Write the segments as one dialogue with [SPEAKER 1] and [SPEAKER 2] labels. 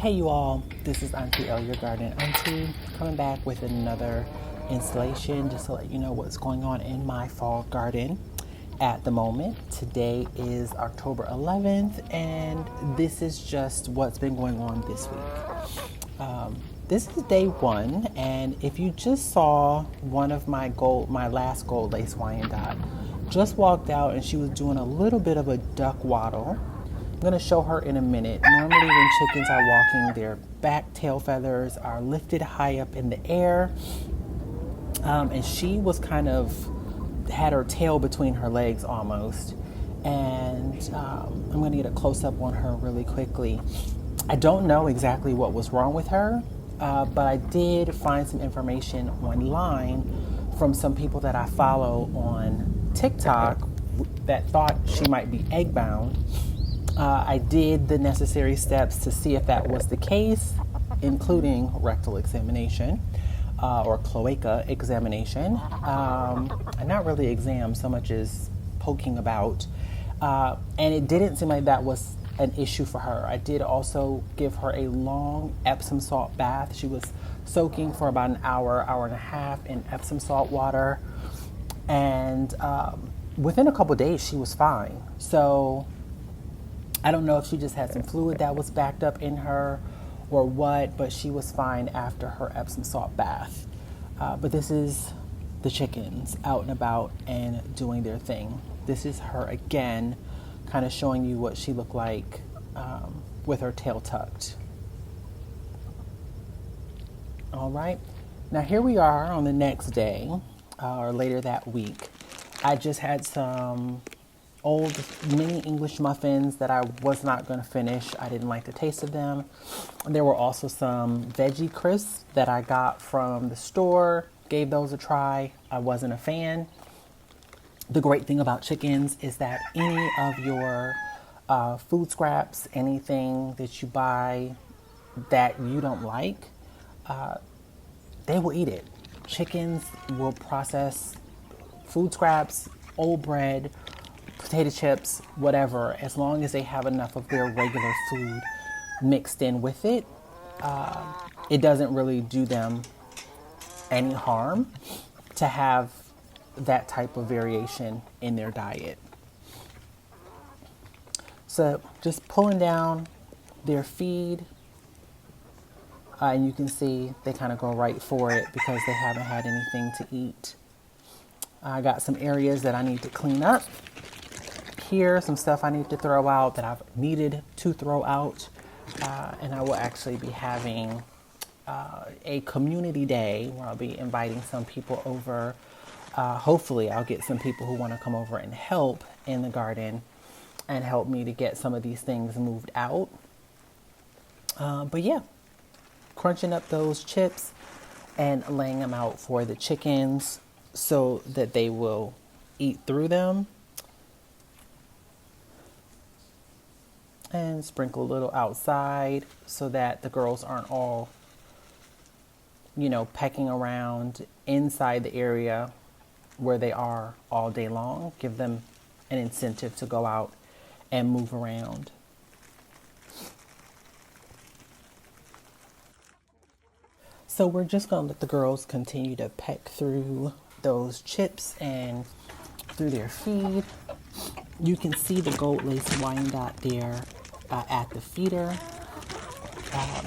[SPEAKER 1] Hey you all, this is Auntie L, your garden auntie, coming back with another installation just to let you know what's going on in my fall garden at the moment. Today is October 11th and this is just what's been going on this week. This is day one, and if you just saw one of my last gold lace Wyandotte just walked out and she was doing a little bit of a duck waddle. I'm going to show her in a minute. Normally when chickens are walking, their back tail feathers are lifted high up in the air. And she was kind of, had her tail between her legs almost. And I'm going to get a close-up on her really quickly. I don't know exactly what was wrong with her, but I did find some information online from some people that I follow on TikTok that thought she might be egg-bound. I did the necessary steps to see if that was the case, including rectal examination or cloaca examination, and not really exam so much as poking about. And it didn't seem like that was an issue for her. I did also give her a long Epsom salt bath. She was soaking for about an hour, hour and a half in Epsom salt water, and within a couple days she was fine. So I don't know if she just had some fluid that was backed up in her or what, but she was fine after her Epsom salt bath. But this is the chickens out and about and doing their thing. This is her again, kind of showing you what she looked like with her tail tucked. All right, now here we are on the next day or later that week. I just had some old mini English muffins that I was not going to finish. I didn't like the taste of them. There were also some veggie crisps that I got from the store. Gave those a try. I wasn't a fan. The great thing about chickens is that any of your food scraps, anything that you buy that you don't like, they will eat it. Chickens will process food scraps, old bread, potato chips, whatever, as long as they have enough of their regular food mixed in with it. It doesn't really do them any harm to have that type of variation in their diet. So just pulling down their feed, and you can see they kind of go right for it because they haven't had anything to eat. I got some areas that I need to clean up. Here, some stuff I need to throw out that I've needed to throw out. And I will actually be having a community day where I'll be inviting some people over. Hopefully I'll get some people who want to come over and help in the garden and help me to get some of these things moved out. But yeah, crunching up those chips and laying them out for the chickens so that they will eat through them. And sprinkle a little outside so that the girls aren't all, pecking around inside the area where they are all day long. Give them an incentive to go out and move around. So we're just going to let the girls continue to peck through those chips and through their feed. You can see the gold lace Wyandotte there at the feeder.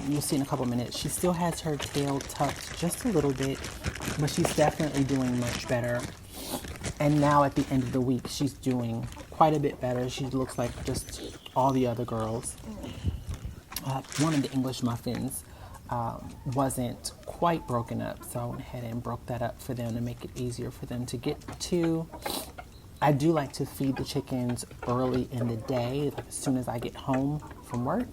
[SPEAKER 1] You'll see in a couple minutes. She still has her tail tucked just a little bit, but she's definitely doing much better. And now at the end of the week, she's doing quite a bit better. She looks like just all the other girls. One of the English muffins wasn't quite broken up, so I went ahead and broke that up for them to make it easier for them to get to. I do like to feed the chickens early in the day, like as soon as I get home from work,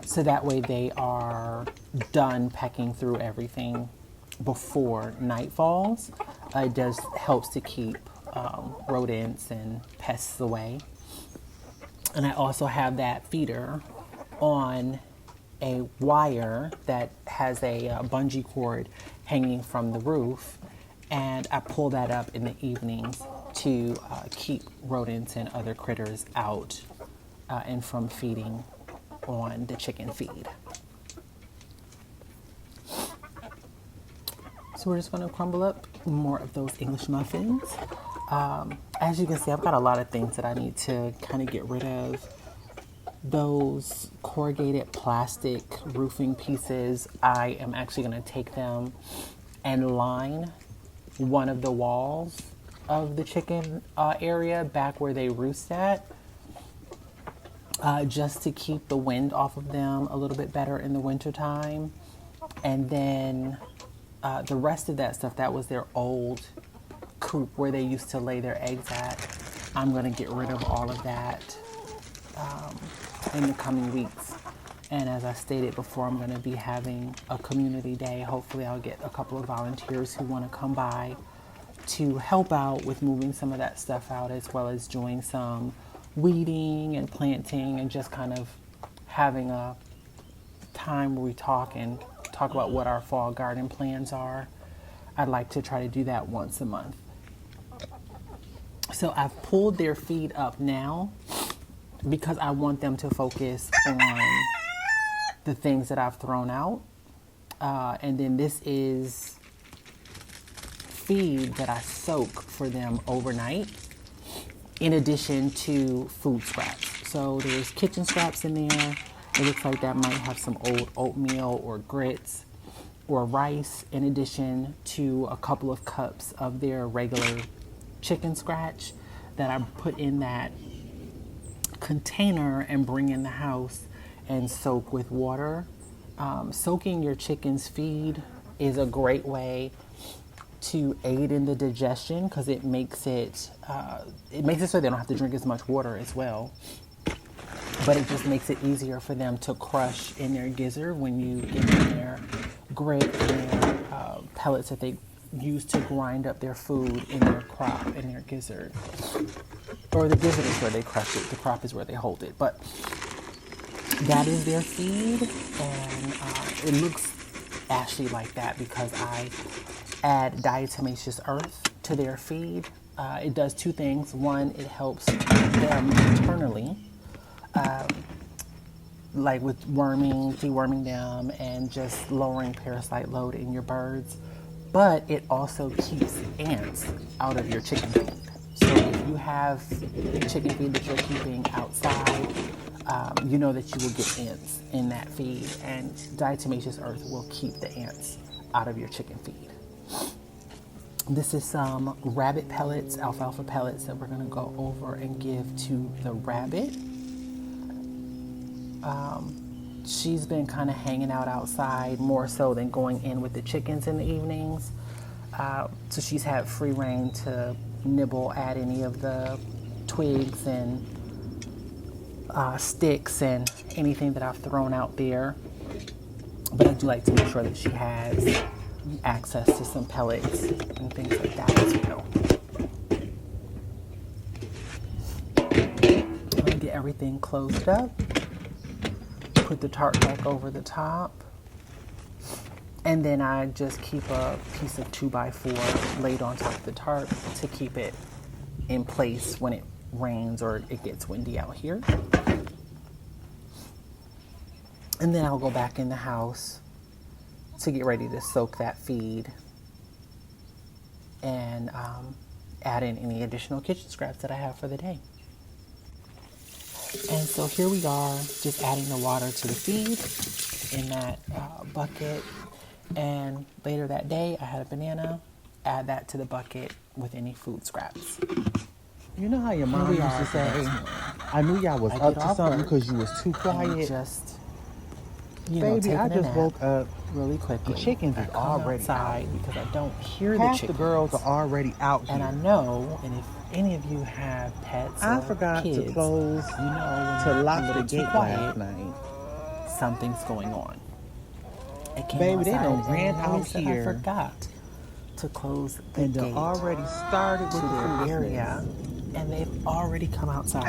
[SPEAKER 1] so that way they are done pecking through everything before night falls. It does helps to keep rodents and pests away. And I also have that feeder on a wire that has a bungee cord hanging from the roof, and I pull that up in the evenings to keep rodents and other critters out and from feeding on the chicken feed. So we're just going to crumble up more of those English muffins. As you can see, I've got a lot of things that I need to kind of get rid of. Those corrugated plastic roofing pieces, I am actually going to take them and line one of the walls of the chicken area back where they roost at, just to keep the wind off of them a little bit better in the wintertime. And then the rest of that stuff, that was their old coop where they used to lay their eggs at. I'm going to get rid of all of that in the coming weeks. And as I stated before, I'm going to be having a community day. Hopefully I'll get a couple of volunteers who want to come by to help out with moving some of that stuff out, as well as doing some weeding and planting and just kind of having a time where we talk about what our fall garden plans are. I'd like to try to do that once a month. So I've pulled their feed up now because I want them to focus on the things that I've thrown out. And then this is feed that I soak for them overnight, in addition to food scraps. So there's kitchen scraps in there. It looks like that might have some old oatmeal or grits or rice, in addition to a couple of cups of their regular chicken scratch that I put in that container and bring in the house and soak with water. Soaking your chicken's feed is a great way to aid in the digestion, because it makes it so they don't have to drink as much water as well. But it just makes it easier for them to crush in their gizzard when you give them their grit and their pellets that they use to grind up their food in their crop and their gizzard. Or the gizzard is where they crush it, the crop is where they hold it. But that is their feed, and it looks ashy like that because I add diatomaceous earth to their feed. It does two things. One, it helps them internally, like with deworming them and just lowering parasite load in your birds. But it also keeps ants out of your chicken feed. So if you have chicken feed that you're keeping outside, you know that you will get ants in that feed, and diatomaceous earth will keep the ants out of your chicken feed. This is some rabbit pellets, alfalfa pellets, that we're going to go over and give to the rabbit. She's been kind of hanging out outside more so than going in with the chickens in the evenings. So she's had free reign to nibble at any of the twigs and sticks and anything that I've thrown out there. But I do like to make sure that she has access to some pellets and things like that as well. I'm going to get everything closed up. Put the tarp back over the top, and then I just keep a piece of 2x4 laid on top of the tarp to keep it in place when it rains or it gets windy out here. And then I'll go back in the house to get ready to soak that feed and add in any additional kitchen scraps that I have for the day. And so here we are, just adding the water to the feed in that bucket. And later that day, I had a banana. Add that to the bucket with any food scraps.
[SPEAKER 2] You know how your mom used to say, I knew y'all was up to something because you was too quiet?
[SPEAKER 1] Just,
[SPEAKER 2] baby, I just woke up
[SPEAKER 1] really quickly.
[SPEAKER 2] The chickens are already
[SPEAKER 1] outside because I don't hear
[SPEAKER 2] Half
[SPEAKER 1] the chickens.
[SPEAKER 2] the girls are already out here.
[SPEAKER 1] And I know, and if any of you have pets
[SPEAKER 2] I
[SPEAKER 1] or
[SPEAKER 2] forgot
[SPEAKER 1] kids,
[SPEAKER 2] to close,
[SPEAKER 1] you know,
[SPEAKER 2] to
[SPEAKER 1] when
[SPEAKER 2] lock
[SPEAKER 1] you're a
[SPEAKER 2] the
[SPEAKER 1] little too
[SPEAKER 2] gate
[SPEAKER 1] quiet,
[SPEAKER 2] last night.
[SPEAKER 1] something's going on. It came
[SPEAKER 2] Baby, they
[SPEAKER 1] outside
[SPEAKER 2] done ran
[SPEAKER 1] and
[SPEAKER 2] out
[SPEAKER 1] said
[SPEAKER 2] here.
[SPEAKER 1] I forgot to close the
[SPEAKER 2] And
[SPEAKER 1] gate
[SPEAKER 2] they already started with
[SPEAKER 1] to
[SPEAKER 2] their
[SPEAKER 1] their area, and they've already come outside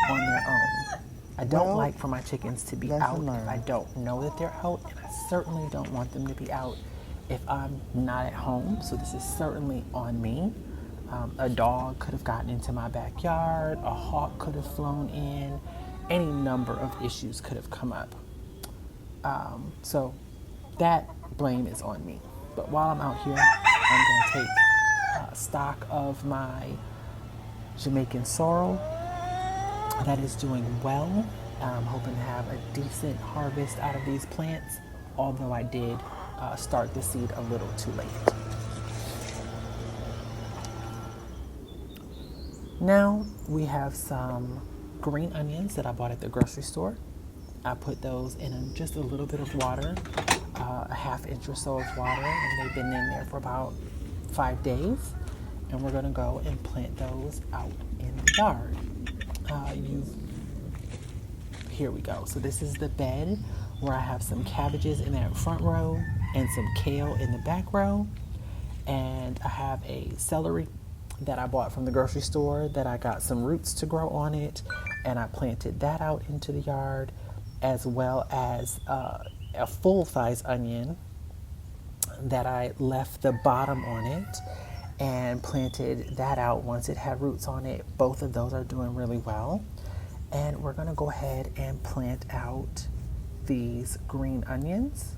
[SPEAKER 1] on their own. I don't
[SPEAKER 2] Well,
[SPEAKER 1] like for my chickens to be
[SPEAKER 2] lesson
[SPEAKER 1] out
[SPEAKER 2] learned.
[SPEAKER 1] if I don't know that they're out, and I certainly don't want them to be out if I'm not at home. So this is certainly on me. A dog could have gotten into my backyard, a hawk could have flown in, any number of issues could have come up. So that blame is on me. But while I'm out here, I'm going to take stock of my Jamaican sorrel that is doing well. I'm hoping to have a decent harvest out of these plants, although I did start the seed a little too late. Now we have some green onions that I bought at the grocery store. I put those in just a little bit of water, a half inch or so of water, and they've been in there for about 5 days. And we're gonna go and plant those out in the yard. Here we go. So this is the bed where I have some cabbages in that front row and some kale in the back row. And I have a celery that I bought from the grocery store that I got some roots to grow on it. And I planted that out into the yard, as well as a full-size onion that I left the bottom on it and planted that out once it had roots on it. Both of those are doing really well. And we're gonna go ahead and plant out these green onions.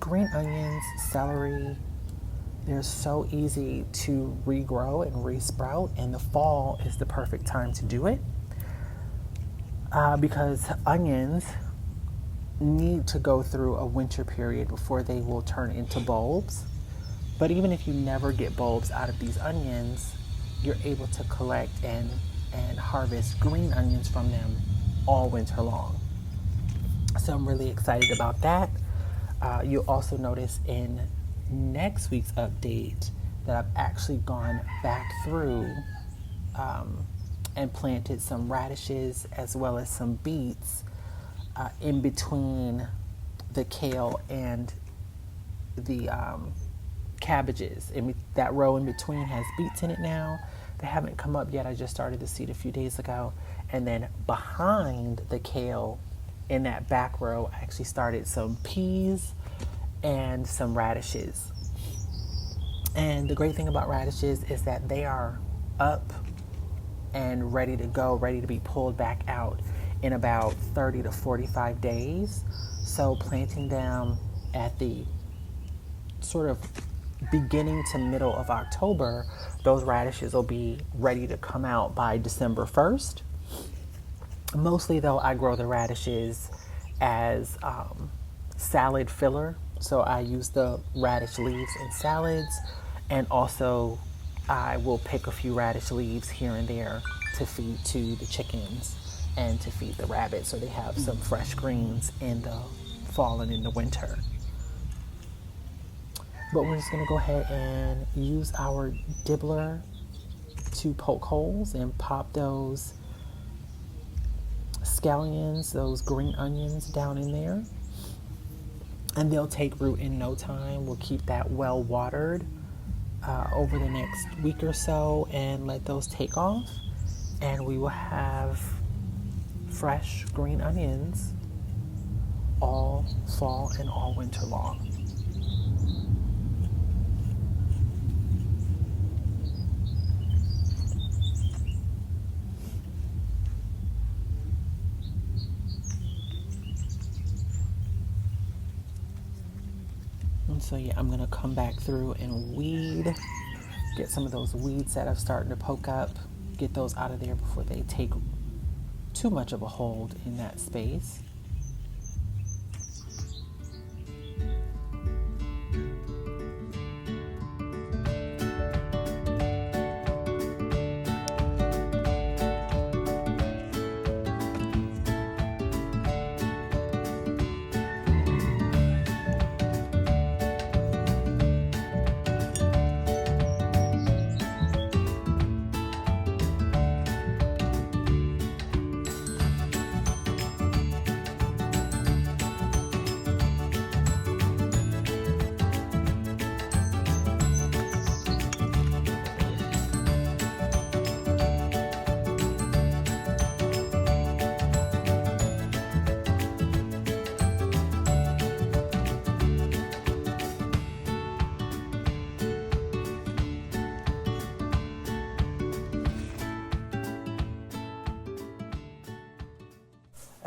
[SPEAKER 1] Green onions, celery, they're so easy to regrow and resprout, and the fall is the perfect time to do it because onions need to go through a winter period before they will turn into bulbs. But even if you never get bulbs out of these onions, you're able to collect and harvest green onions from them all winter long. So I'm really excited about that. You'll also notice in next week's update that I've actually gone back through and planted some radishes as well as some beets in between the kale and the cabbages. And that row in between has beets in it now. They haven't come up yet. I just started the seed a few days ago. And then behind the kale in that back row, I actually started some peas and some radishes. And the great thing about radishes is that they are up and ready to go, ready to be pulled back out in about 30 to 45 days. So planting them at the sort of beginning to middle of October, those radishes will be ready to come out by December 1st. Mostly though, I grow the radishes as salad filler. So I use the radish leaves in salads, and also I will pick a few radish leaves here and there to feed to the chickens and to feed the rabbits, so they have some fresh greens in the fall and in the winter. But we're just gonna go ahead and use our dibbler to poke holes and pop those scallions, those green onions down in there. And they'll take root in no time. We'll keep that well watered over the next week or so and let those take off. And we will have fresh green onions all fall and all winter long. And so yeah, I'm gonna come back through and weed, get some of those weeds that have started to poke up, get those out of there before they take too much of a hold in that space.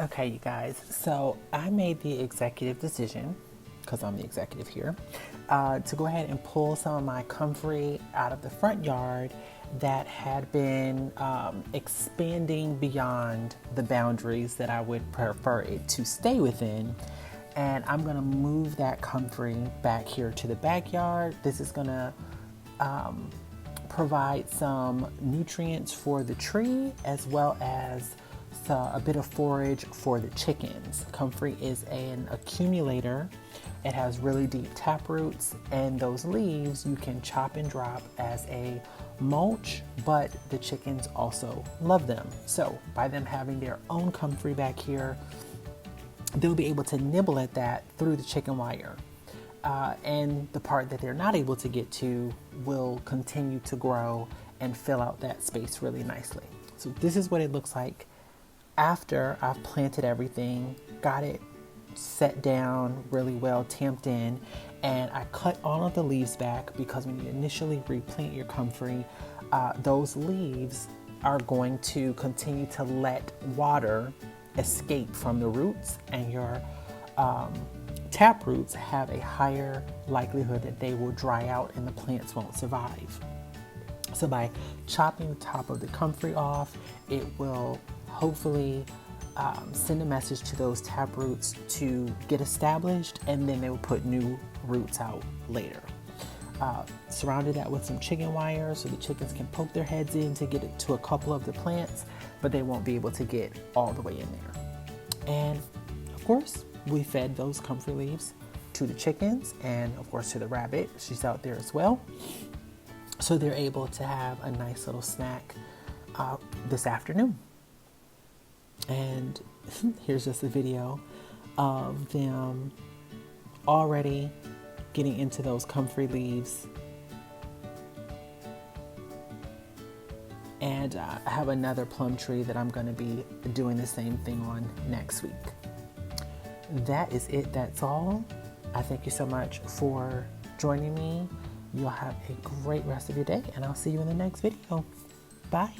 [SPEAKER 1] Okay, you guys, so I made the executive decision because I'm the executive here, to go ahead and pull some of my comfrey out of the front yard that had been expanding beyond the boundaries that I would prefer it to stay within. And I'm gonna move that comfrey back here to the backyard. This is gonna provide some nutrients for the tree, as well as a bit of forage for the chickens. Comfrey is an accumulator. It has really deep tap roots, and those leaves you can chop and drop as a mulch, but the chickens also love them. So by them having their own comfrey back here, they'll be able to nibble at that through the chicken wire. And the part that they're not able to get to will continue to grow and fill out that space really nicely. So this is what it looks like after I've planted everything, got it set down really well, tamped in, and I cut all of the leaves back, because when you initially replant your comfrey, those leaves are going to continue to let water escape from the roots, and your tap roots have a higher likelihood that they will dry out and the plants won't survive. So by chopping the top of the comfrey off, it will hopefully send a message to those tap roots to get established, and then they will put new roots out later. Surrounded that with some chicken wire so the chickens can poke their heads in to get it to a couple of the plants, but they won't be able to get all the way in there. And of course, we fed those comfrey leaves to the chickens, and of course to the rabbit. She's out there as well. So they're able to have a nice little snack this afternoon. And here's just a video of them already getting into those comfrey leaves. And I have another plum tree that I'm going to be doing the same thing on next week. That is it. That's all. I thank you so much for joining me. You'll have a great rest of your day, and I'll see you in the next video. Bye.